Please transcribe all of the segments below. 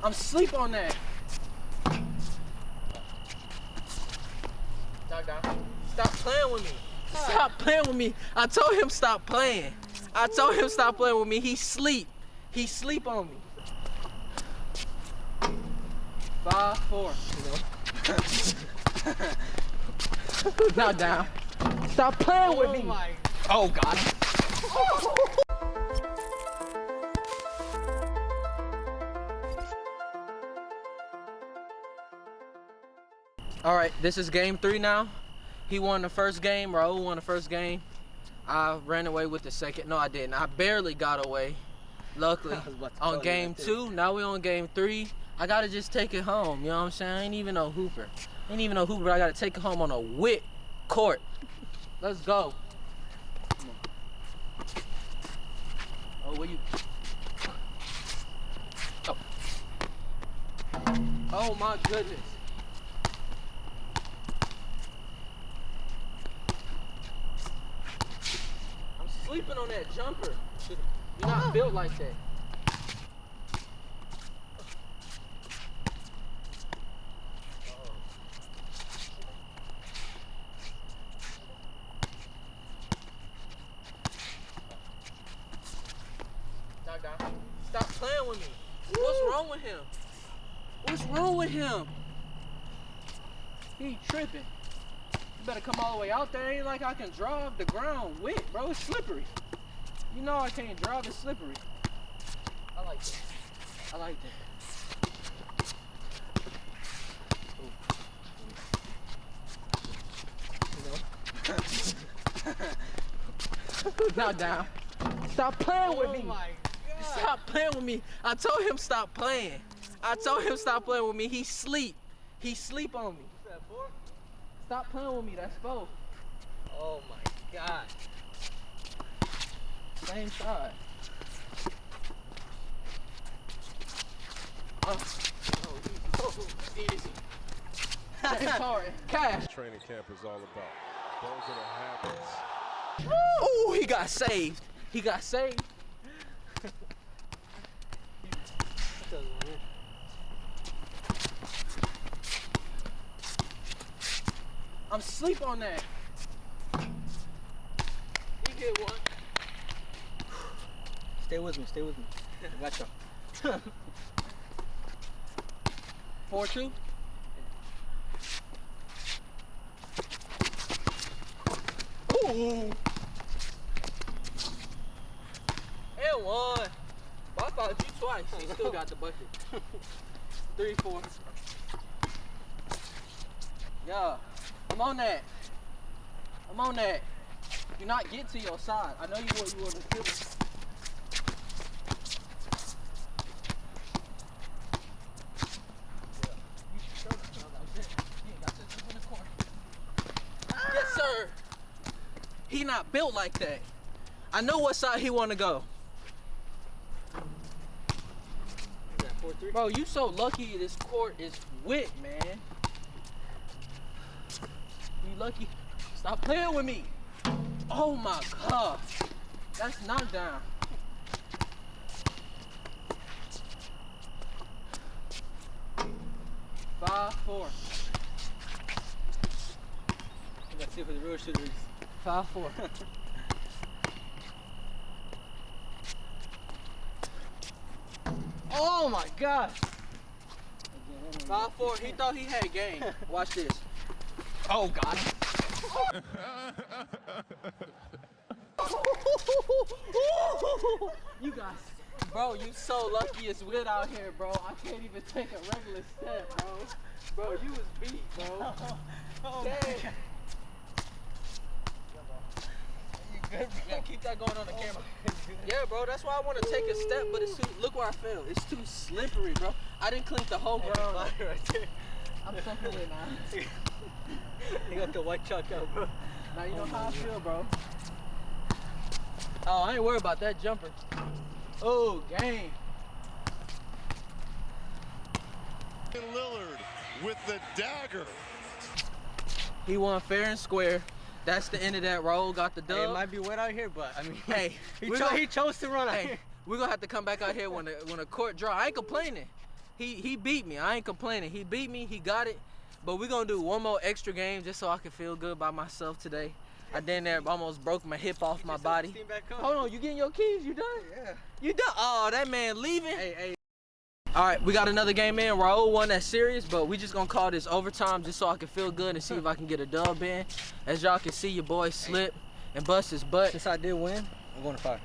I'm asleep on that. Stop playing with me. Stop playing with me. I told him stop playing. I told him stop playing with me. He sleep. He sleep on me. 5-4. Not down. Stop playing with me. Oh God. All right, this is game 3 now. He won the first game. Raul won the first game. I ran away with the second. No, I didn't. I barely got away. Luckily, on game 2. Now we on game 3. I gotta just take it home. You know what I'm saying? I ain't even no hooper. But I gotta take it home on a wet court. Let's go. Oh, where you? Oh. Oh my goodness. I'm sleeping on that jumper. You're not built like that. Stop playing with me. What's wrong with him? What's wrong with him? He tripping. You better come all the way out there. Ain't like I can drive the ground wet, bro. It's slippery. You know I can't drive. It's slippery. I like that. I like that. Not down. Stop playing with me. Stop playing with me. I told him stop playing. I told him stop playing with me. He sleep. He sleep on me. Is that 4? Stop playing with me. That's 4. Oh my God. Same side. Oh, easy. Same card. Cash. Training camp is all about. Those are the habits. Ooh, he got saved. He got saved. I'm asleep on that. You hit one. Stay with me, stay with me. I got you. 4-2. Ooh. And 1. Well, I fouled you twice. He still got the bucket. 3-4. Yeah. I'm on that. I'm on that. Do not get to your side. I know you want to kill it. Yes, sir. He not built like that. I know what side he want to go. Is that 4-3? Bro, you so lucky this court is wet, man. You lucky. Stop playing with me. Oh my God. That's knocked down. Five, 4. Let's see for the real shooters. 5-4. Oh my God. 5-4. He thought he had game. Watch this. Oh God. You guys, bro, you so lucky it's wet out here, bro. I can't even take a regular step, bro. Bro, you was beat, bro. Oh Damn. You good, bro? Yeah, keep that going on the camera. Yeah, bro, that's why I want to take a step, but it's too, look where I fell. It's too slippery, bro. I didn't clean the whole ground. Right there. I'm soaking it now. You got the white chalk out, bro. Now you know how I feel, bro. Oh, I ain't worried about that jumper. Oh, game. Lillard with the dagger. He won fair and square. That's the end of that. Raul got the dub. Hey, it might be wet out here, but I mean, Hey, he chose to run out here. We're gonna have to come back out here when the court dry. I ain't complaining. He beat me. I ain't complaining. He beat me. He got it. But we're going to do one more extra game just so I can feel good by myself today. I damn near almost broke my hip off my body. Hold on, you getting your keys? You done? Yeah. You done? Oh, that man leaving? Hey. All right, we got another game in. Raul won that series, but we just gonna call this overtime just so I can feel good and see if I can get a dub in. As y'all can see, your boy slip and bust his butt. Since I did win, I'm going to 5.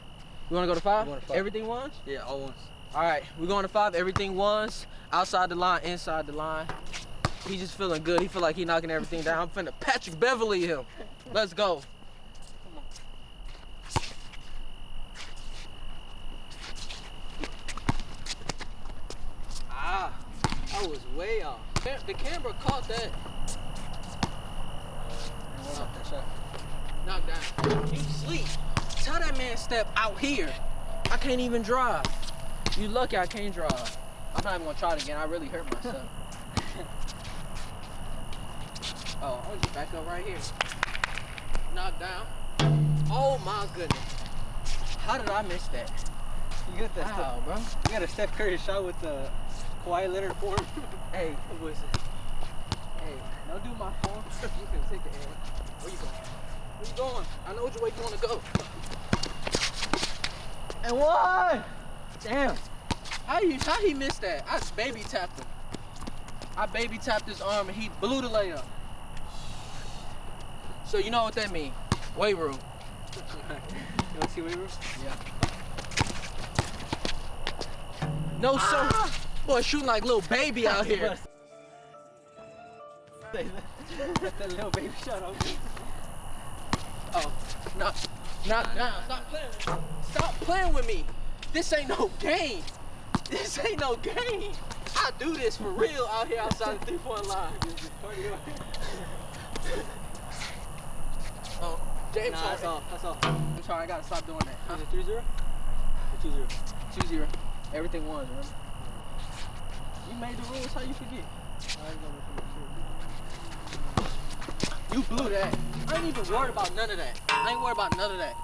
You wanna go to 5? I'm going to 5. Everything ones? Yeah, all ones. All right, we're going to 5. Everything ones. Outside the line, inside the line. He just feeling good. He feel like he knocking everything down. I'm finna Patrick Beverly him. Let's go. I was way off. The camera caught that. Knock down. He sleep. Tell that man step out here. I can't even drive. You lucky I can't drive. I'm not even gonna try it again. I really hurt myself. Oh, I'll get back up right here. Knock down. Oh my goodness. How did I miss that? You got that Wow, bro. You got a Steph Curry shot with the Kawhi Leonard form. Hey, What was it? hey, don't do my phone. You can take the air. Where you going? Where you going? I know which way you want to go. And one! Damn. How he missed that? I baby tapped him. I baby tapped his arm and he blew the layup. So you know what that means? Weight room. You want to see weight room? Yeah. No sir. Boy, shooting like little baby out here. That's that little baby shot on me. Oh, knock down. Stop playing with me. Stop playing with me. This ain't no game. This ain't no game. I do this for real out here outside the 3-point line. Oh, James. Nah, that's all. That's all. I'm sorry, I gotta stop doing that. Is it 3-0? Or 2-0? 2-0. Everything was, remember? You made the rules, how you forget? You blew that. I ain't even worried about none of that. I ain't worried about none of that.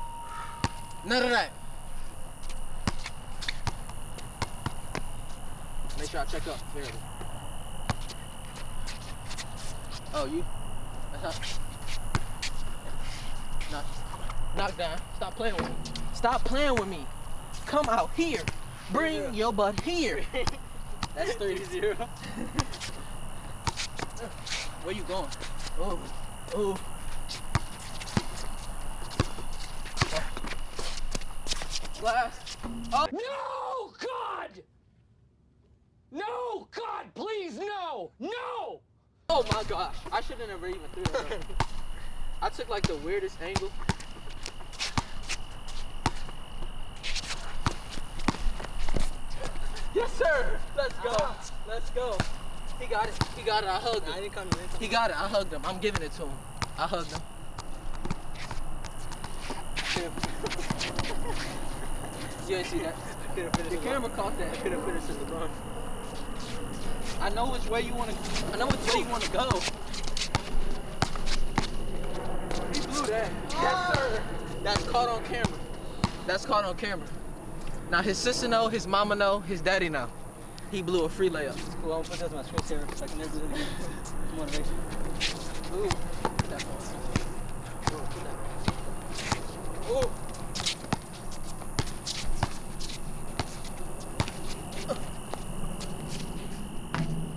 None of that. Make sure I check up fairly. Oh, you? That's up. Knock down. Stop playing with me. Stop playing with me. Come out here. Bring your butt here. That's 3-0. Where you going? Oh, oh. Glass. Oh. No, God! No, God, please, no! No! Oh my gosh. I should have never even threw it. I took like the weirdest angle. Yes, sir. Let's go. Let's go. He got it. He got it. I hugged him. I didn't come in. He got it. I hugged him. I'm giving it to him. I hugged him. You didn't see that. The camera caught that. I could have finished as LeBron. I know which way you want to. I know which way you want to go. He blew that. Yes, sir. That's caught on camera. That's caught on camera. Now his sister know, his mama know, his daddy know. He blew a free layup. Cool, I'm gonna put that on my screen saver so I can never do it again. Motivation. Ooh. That ball. Ooh.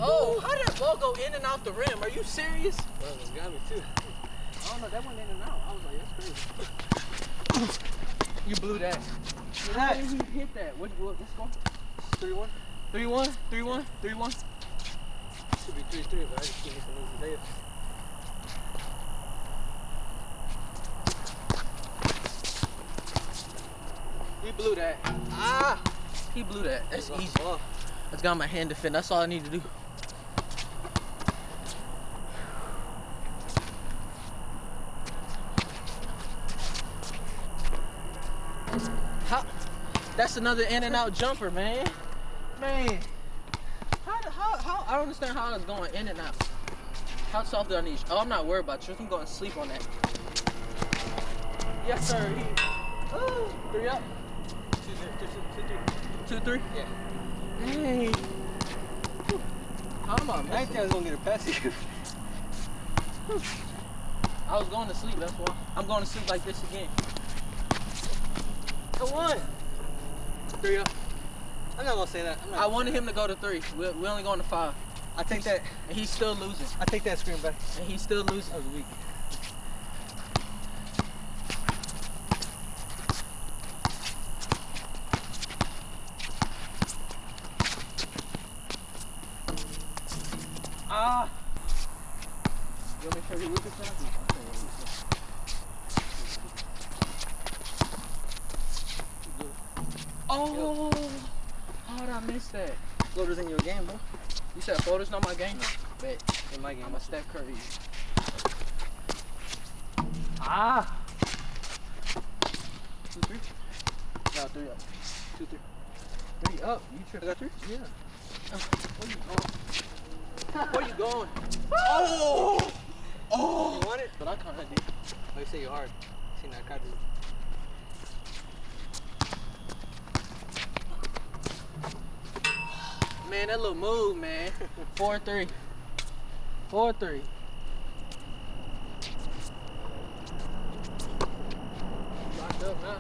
Oh, how did that ball go in and out the rim? Are you serious? Well, it got me too. I don't know, that went in and out. I was like, that's crazy. You blew that. How did he hit that? What's going? 3-1? 3-1? 3-1? 3-1? Should be 3-3, but I just gave me some easy layups. He blew that. Ah! He blew that. That's easy. That's got my hand to fit. That's all I need to do. How? That's another in and out jumper, man. Man. How? I don't understand how it's going in and out. How soft do I need? Oh, I'm not worried about you. I'm going to sleep on that. Yes, sir. Ooh, 3 up. 2-3. 2-3? Yeah. Hey. I didn't think I was gonna get a pass here. I was going to sleep, that's why. I'm going to sleep like this again. Come on. 3 up. I'm not gonna say that. I wanted him to go to 3. We're only going to 5. I take that. And he's still losing. I take that screen back. And he's still losing. That was weak. Ah! You want me to show you Luka something? Oh! How did I miss that? Floaters in your game, bro. You said floaters not my game? No. Bet. In my game. I'm a Steph Curry. Ah! 2, 3? No, 3 up. 2, 3. 3 up. You tripped. I got 3? Yeah. Where you going? Where you going? Oh! Oh! You want it? But I kind of did. Oh, you say you're hard. See, now I caught it. Man, that little move, man. 4-3. 4-3. Locked up now.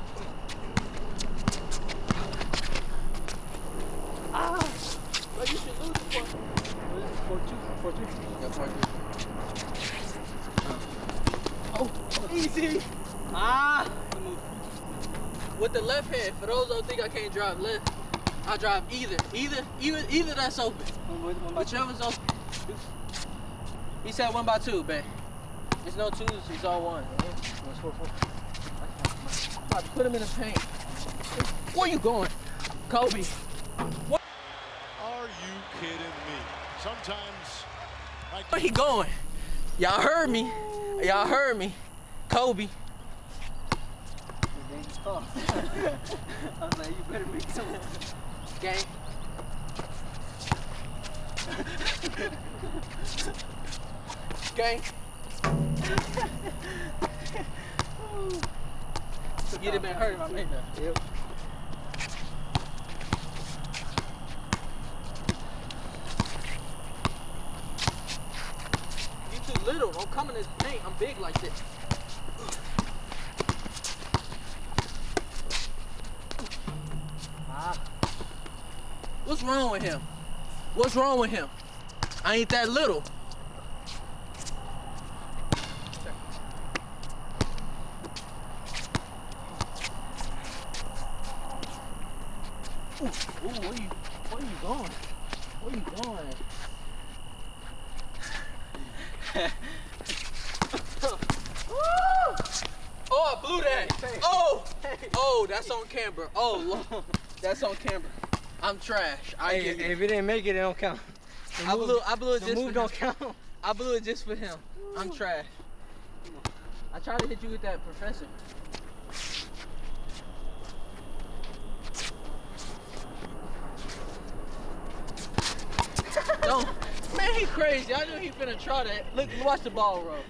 Ah! But you should lose the 4. 4-2. 4-3. Yeah, 4-3. Oh, easy. Ah! Good move. With the left hand, for those who think I can't drive left, I drive either. Either that's open. Whichever's open. He said 1 by 2, babe. There's no 2s, it's all 1. It's 4-4. I'm about to put him in the paint. Where you going? Kobe. What? Are you kidding me? Sometimes Where he going? Y'all heard me. Y'all heard me. Kobe. Dangerous call. I was like, you better make something. Gang. Gang. You'd have been hurt if I made that. Yep. You too little. Don't come in this paint. I'm big like this. Ah. What's wrong with him? What's wrong with him? I ain't that little. Ooh, where you going? Where you going? Oh, I blew that. Oh, that's on camera. Oh, Lord. That's on camera. I'm trash. Hey, if you didn't make it, it don't count. I blew it The just move for don't him. count. I blew it just for him. I'm trash. I tried to hit you with that professor. No, man, he crazy. I knew he finna try that. Look, watch the ball roll.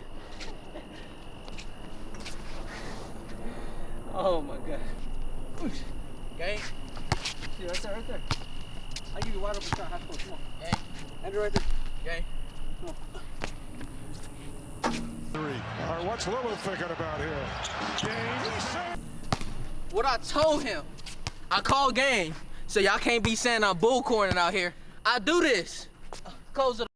Oh my god. Gang, See, right there, right there. I'll give you a wide open shot. Half court. Come on. gang, End it right there. gang. Come on. 3. All right, what's Lillard thinking about here? Game. What I told him, I called game. So y'all can't be saying I'm bull corning out here. I do this. Close it.